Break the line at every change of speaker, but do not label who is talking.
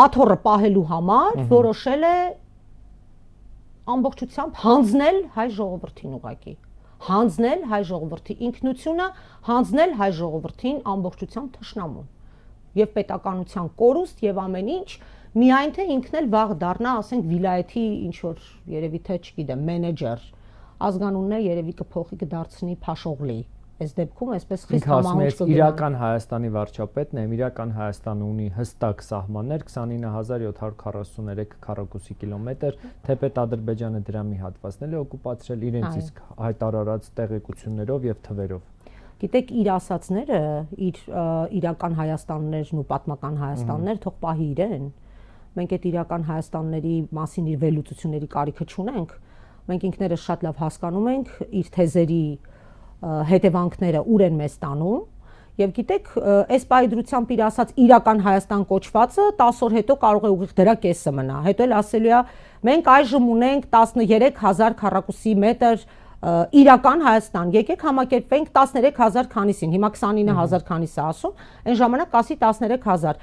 աթոռը պահելու համար որոշել է ամբողջությամբ հանձնել հայ ժողովրդին ուղղակի հանձնել հայ ժողովրդի ինքնությունը հանձնել հայ ժողովրդին ամբողջությամբ թշնամուն եւ պետականության կորուստ եւ ամեն ինչ միայն թե ինքն էլ վաղ դառնա ասենք վիլայեթի ինչ որ երևի թե չգիտեմ մենեջեր ազգանունն է երևի կփոխի կդարձնի Փաշօղլի այս դեպքում այսպես խիստ համահունչ կգնա
իրական Հայաստանի վարչապետն է իրական Հայաստանը ունի հստակ սահմաններ 29743 քառակուսի կիլոմետր թեպետ Ադրբեջանը դրա մի հատվածն է օկուպացրել իրենց իսկ հայտարարած տեղեկություններով եւ թվերով
Գիտեք իր ասացները իր իրական Հայաստաններն ու պատմական Հայաստաններ թող պահի իրեն մենք այդ իրական Հայաստանների մասին իր վերլուծությունների կարիքը չունենք մենք ինքներս շատ լավ հասկանում ենք իր թեզերի հետևանքները ուր են մեզ տանում եւ գիտեք այս պայդրությամբ իր ասած իրական Հայաստան կոչվածը 10 օր հետո կարող է ուղիղ դրա կեսը մնա հետո էլ ասելու է մենք այժմ ունենք 13000 քառակուսի մետր իրական Հայաստան եկեք համակերպվենք 13000 քանիսին հիմա 29000 քանիս է ասում այն ժամանակ ասի 13000